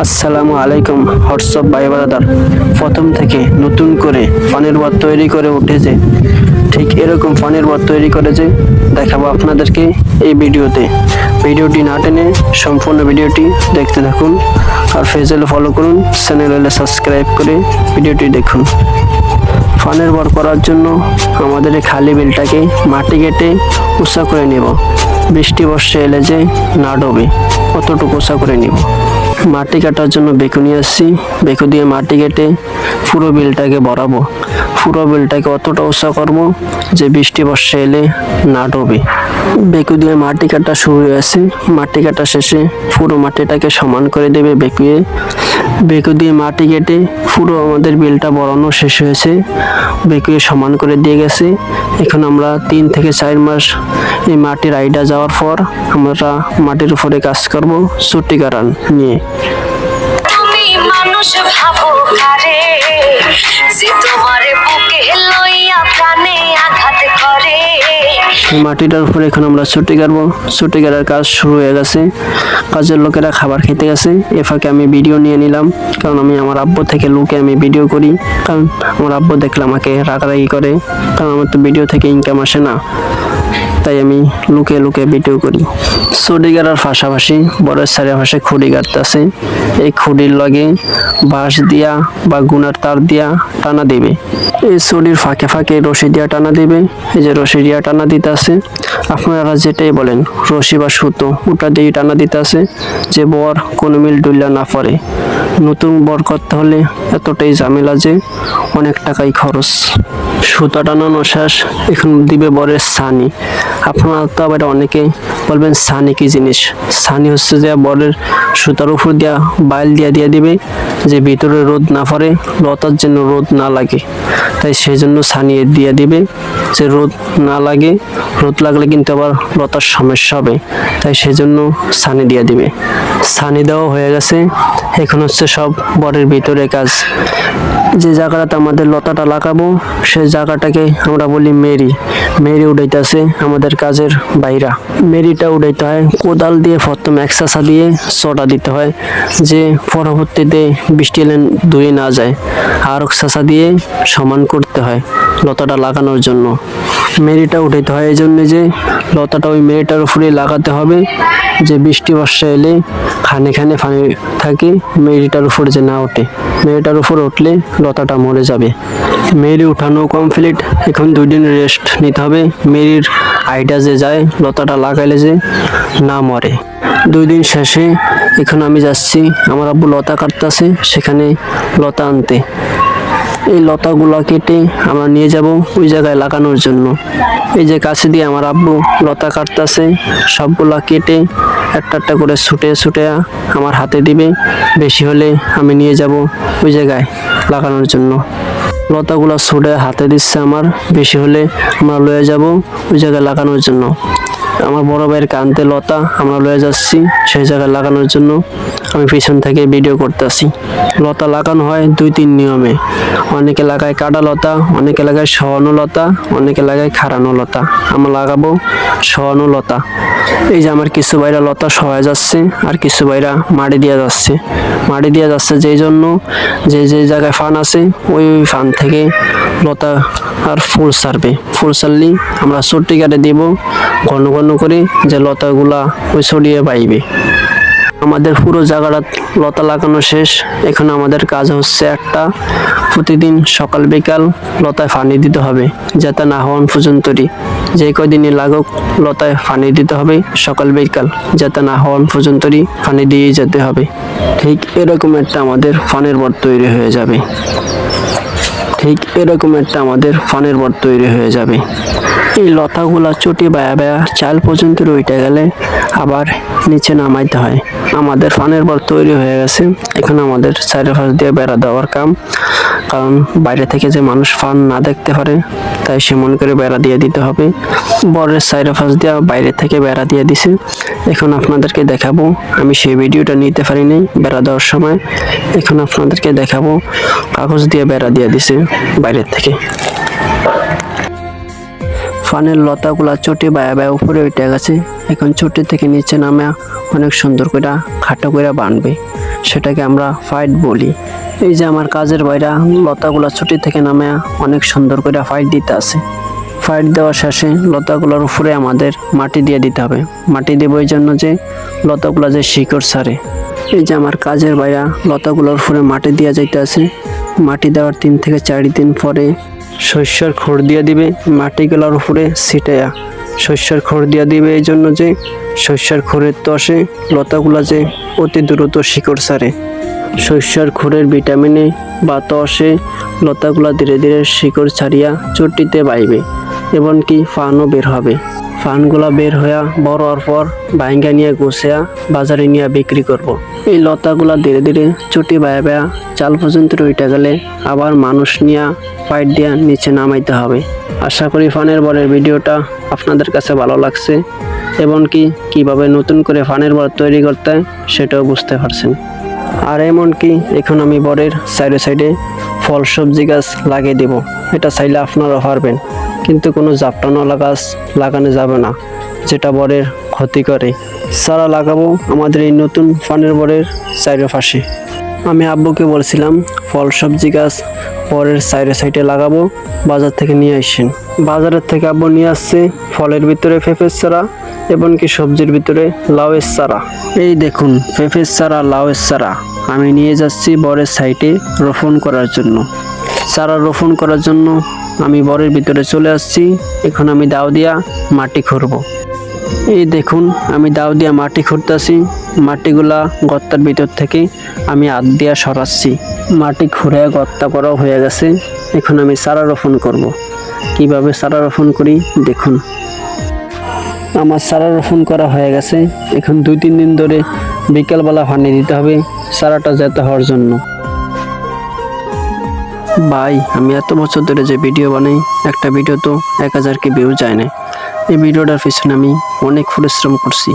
আসসালামু আলাইকুম হোয়াটসঅ্যাপ ভাই ব্রাদার। প্রথম থেকে নতুন করে পানির বট তৈরি করে উঠেছে, ঠিক এরকম পানির বট তৈরি করেছে দেখাবো আপনাদেরকে এই ভিডিওতে। ভিডিওটি না টেনে সম্পূর্ণ ভিডিওটি দেখতে থাকুন, আর পেজে ফলো করুন, চ্যানেলে সাবস্ক্রাইব করে ভিডিওটি দেখুন। পানির বট করার জন্য আমাদের এই খালি বিলটাকে মাটি কেটে উঁচা করে নেব। বৃষ্টি বর্ষা এলে যে না ডোবে অতটুকু উঁচা করে নেব। মাটি কাটার জন্য বেকু নিয়ে আসছি, বেকু দিয়ে মাটি কেটে পুরো বিলটাকে ভরাবো। পুরো বিলটাকে অতটা উঁচা করবো যে বৃষ্টি বর্ষা এলে না ডোবে। বেকু দিয়ে মাটি কাটা শুরু হয়েছে, মাটি কাটা শেষে পুরো মাটিটাকে সমান করে দেবে বেকুয়ে। বেকু দিয়ে মাটি কেটে পুরো আমাদের বিলটা বড়ানো শেষ হয়েছে, বেকুয়ে সমান করে দিয়ে গেছে। এখন আমরা 3 থেকে 4 মাস এই মাটির আইডা যাওয়ার পর আমরা মাটির উপরে কাজ করব ছুটি কারান নিয়ে। তুমি মানুষ ভাবো কারে যে তোমার বুকে লইয়া প্রাণে আঘাত করে। মাটিটার উপরে এখন আমরা ছুটি কাটবো। ছুটি কাটার কাজ শুরু হয়ে গেছে, কাজের লোকেরা খাবার খেতে গেছে। এ ফাঁকে আমি ভিডিও নিয়ে নিলাম, কারণ আমি আমার আব্বু থেকে লুকে আমি ভিডিও করি, কারণ আমার আব্বু দেখলে আমাকে রাগারাগি করে, কারণ আমার তো ভিডিও থেকে ইনকাম আসে না, তাই আমি লুকে লুকে ভিডিও করি। ছুটি কাটার পাশাপাশি বড়ের চারিপাশে খুঁড়ি কাটতেছে। এই খুঁড়ির লগে বাঁশ দিয়া বা গুনার তার দিয়া টানা দিবে। এই ছুটির ফাঁকে ফাঁকে রশি দিয়া টানা দিবে। এই যে রশি দিয়া টানা দিতে আছে, আপনারা যেটাই বলেন রশি বা সুতো ওটা দিয়ে টানা দিতে আছে, যে বর কোনো মিল ডুল্লা না পড়ে। নতুন বর করতে হলে এতটাই ঝামেলা যে অনেক টাকাই খরচ। সুতা টানানো শেষ, এখন দিবে বরের ছানি। আপনারা তো আবার অনেকে বলবেন ছানি কি জিনিস। ছানি হচ্ছে যে বরের সুতার উপর দিয়া বাইল দিয়ে দিবে, যে ভিতরে রোদ না পড়ে, লতার জন্য রোদ না লাগে, তাই সেই জন্য ছানি দিয়ে দিবে যে রোদ না লাগে। রোদ লাগলে কিন্তু আবার লতার সমস্যা হবে, তাই সেই জন্য ছানি দিয়ে দিবে। ছানি দেওয়া হয়ে গেছে, এখন হচ্ছে সব বরের ভিতরে কাজ। যে জায়গাটাতে আমাদের লতাটা লাগাবো সেই জায়গাটাকে আমরা বলি মেরি। মেরি উঠাইতেছে আমাদের কাজের বাইরা। মেরিটা উঠাইতে হয় কোদাল দিয়ে, প্রথম এক চাষা দিয়ে চটা দিতে হয়, যে পরবর্তীতে বৃষ্টি এলে ধুয়ে না যায়। আর এক চাষা দিয়ে সমান করতে হয় লতাটা লাগানোর জন্য। মেরিটা উঠাইতে হয় এই জন্য যে লতাটা ওই মেরিটার উপরে লাগাতে হবে, যে বৃষ্টি বর্ষা এলে খানে খানে পানি থাকে, মেরিটার উপরে যে না ওঠে। মেরিটার উপর উঠলে লতাটা মরে যাবে। মেরি উঠানো কমপ্লিট, এখন 2 দিন রেস্ট নিতে হবে। মেরির আইডা যে যায় লতাটা লাগাইলে যে না মরে। 2 দিন শেষে এখন আমি যাচ্ছি, আমার আব্বু লতা কাটতেছে, সেখানে লতা আনতে। এই লতাগুলো কেটে আমরা নিয়ে যাব ওই জায়গায় লাগানোর জন্য। এই যে কাছে দিয়ে আমার আব্বু লতা কাটতেছে, সবগুলা কেটে একটা একটা করে ছুটে ছুটে আমার হাতে দিবে। বেশি হলে আমি নিয়ে যাব ওই জায়গায় লাগানোর জন্য। লতাগুলো ছুটে হাতে দিচ্ছে আমার, বেশি হলে আমরা লয়ে যাব ওই জায়গায় লাগানোর জন্য। আমার বড় ভাইয়ের কানতে লতা আমরা লয়ে যাচ্ছি সেই জায়গায় লাগানোর জন্য। আমি পিছন থেকে ভিডিও করতেছি। লতা লাগানো হয় 2-3 নিয়মে। অনেকে লাগায় কাটা লতা, অনেকে লাগায় শোয়ানো লতা, অনেকে লাগায় খাড়ানো লতা। আমরা লাগাবো শোয়ানো লতা। এই যে আমার কিছু ভাইরা লতা সহায় যাচ্ছে, আর কিছু ভাইরা মাটি দিয়ে যাচ্ছে। মাটি দিয়ে যাচ্ছে যেই জন্য যে যে জায়গায় ফান আছে ওই ফান থেকে লতা আর ফুল ছাড়বে। ফুল ছাড়লেই আমরা চটি কাটে দিব ঘন ঘন করে, যে লতাগুলা ওই ছড়িয়ে পাইবে। আমাদের পুরো জায়গাটা লতা লাগানো শেষ। এখন আমাদের কাজ হচ্ছে একটা, প্রতিদিন সকাল বিকাল লতায় পানি দিতে হবে, যাতে না হওয়ান পর্যন্তই। যে কদিনই লাগুক লতায় পানি দিতে হবে সকাল বিকাল, যাতে না হওয়ান পর্যন্তই পানি দিয়ে যেতে হবে। ঠিক এরকম একটা আমাদের পানির বট তৈরি হয়ে যাবে। ঠিক এরকম একটা আমাদের পানির বট তৈরি হয়ে যাবে। এই লতাগুলা চটি বায়া বায়া চাল পর্যন্ত রইতে গেলে আবার নিচে নামাইতে হয়। আমাদের পানির বট তৈরি হয়ে গেছে, এখন আমাদের চারিপাশ দিয়ে বেড়া দেওয়ার কাম, কারণ বাইরে থেকে যে মানুষ ফান না দেখতে পারে, তাই সেমন করে বেড়া দিয়ে দিতে হবে। বরের চারিপাশ দিয়ে বাইরে থেকে বেড়া দিয়ে দিছে। এখন আপনাদেরকে দেখাবো, আমি সেই ভিডিওটা নিতে পারিনি বেড়া দেওয়ার সময়। এখন আপনাদেরকে দেখাবো কাগজ দিয়ে বেড়া দিয়ে দিছে বাইরের থেকে। ফানের লতাগুলা চটি বায়া বায়া উপরে উঠে গেছে। এখন চটি থেকে নিচে নামে অনেক সুন্দর করে খাটো করে বানবে। সেটাকে আমরা ফাইট বলি। এই যে আমার কাজের বাইরা লতাগুলা ছুটি থেকে নামে অনেক সুন্দর করে ফাইট দিতে আছে। ফাইট দেওয়া শেষে লতাগুলোর উপরে আমাদের মাটি দিয়ে দিতে হবে। মাটি দেবো এই জন্য যে লতাগুলা যে শিকড় ছাড়ে। এই যে আমার কাজের বাইরা লতাগুলোর উপরে মাটি দিয়ে যাইতে আছে। মাটি দেওয়ার 3 থেকে 4 দিন পরে শস্যের খড় দিয়ে দিবে মাটিগুলোর উপরে ছিটাইয়া। শস্যের খড় দিয়ে দিবে এই জন্য যে শস্যের খড়ের তসে লতাগুলা যে অতি দ্রুত শিকড় ছাড়ে। শস্যের খড়ের ভিটামিনে বা তসে লতাগুলা ধীরে ধীরে শিকড় ছাড়িয়া চটিতে বাইবে এবং কি ফানও বের হবে। ফানগুলা বের হইয়া বড় হওয়ার পর ভাঙ্গা নিয়ে গুছিয়া বাজারে নিয়ে বিক্রি করব। এই লতাগুলা ধীরে ধীরে চটি বায়া বায়া চাল পর্যন্ত উঠে গেলে আবার মানুষ নিয়ে পাইট দিয়া নিচে নামাইতে হবে। আশা করি ফানের বরের ভিডিওটা আপনাদের কাছে ভালো লাগছে এবং কি কিভাবে নতুন করে ফানের বর তৈরি করতে হয় সেটাও বুঝতে পারছেন। আর এমনকি এখন আমি বরের সাইডে সাইডে ফল সবজি গাছ লাগিয়ে দেব। এটা চাইলে আপনারাও পারবেন, কিন্তু কোনো জাপটানোলা গাছ লাগানো যাবে না, যেটা বরের ক্ষতি করে। চারা লাগাবো আমাদের এই নতুন ফানের বরের চারপাশে। আমি আব্বুকে বলছিলাম ফল সবজি গাছ বরের সাইডে সাইডে লাগাবো, বাজার থেকে নিয়ে আসেন। বাজারের থেকে আব্বু নিয়ে আসছে ফলের ভিতরে পেঁপের চারা এবং কি সবজির ভিতরে লাউয়ের চারা। এই দেখুন পেঁপের চারা, লাউয়ের চারা আমি নিয়ে যাচ্ছি বরের সাইডে রোপণ করার জন্য। চারা রোপণ করার জন্য আমি বরের ভিতরে চলে আসছি। এখন আমি দাও দিয়া মাটি খুঁড়ব। এই দেখুন আমি দাও দিয়া মাটি খুঁড়তেছি। মাটিগুলা গর্তার ভিতর থেকে আমি হাত দিয়া সরাচ্ছি। মাটি খুঁড়ে গর্তা করাও হয়ে গেছে। এখন আমি চারা রোপণ করব। কিভাবে চারা রোপণ করি দেখুন। আমার চারা রোপণ করা হয়ে গেছে। এখন 2-3 দিন ধরে বিকেলবেলা পানি দিতে হবে চারাটা যেতে হওয়ার জন্য। ভাই আমি এত বছর ধরে যে ভিডিও বানাই, একটা ভিডিও তো 1000 ভিউ যায় না। এই ভিডিওটার পিছনে আমি অনেক পরিশ্রম করছি,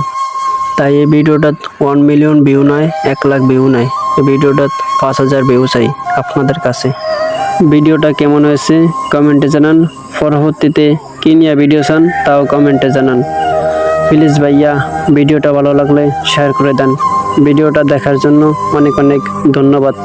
তাই এই ভিডিওটা 1 মিলিয়ন ভিউ নয়, 1 লাখ ভিউ নয়, এই ভিডিওটা 5000 ভিউ চাই আপনাদের কাছে। ভিডিওটা কেমন হয়েছে কমেন্টে জানান। পরবর্তীতে কী নিয়ে ভিডিও চান তাও কমেন্টে জানান। প্লিজ ভাইয়া ভিডিওটা ভালো লাগলে শেয়ার করে দেন। ভিডিওটা দেখার জন্য অনেক অনেক ধন্যবাদ।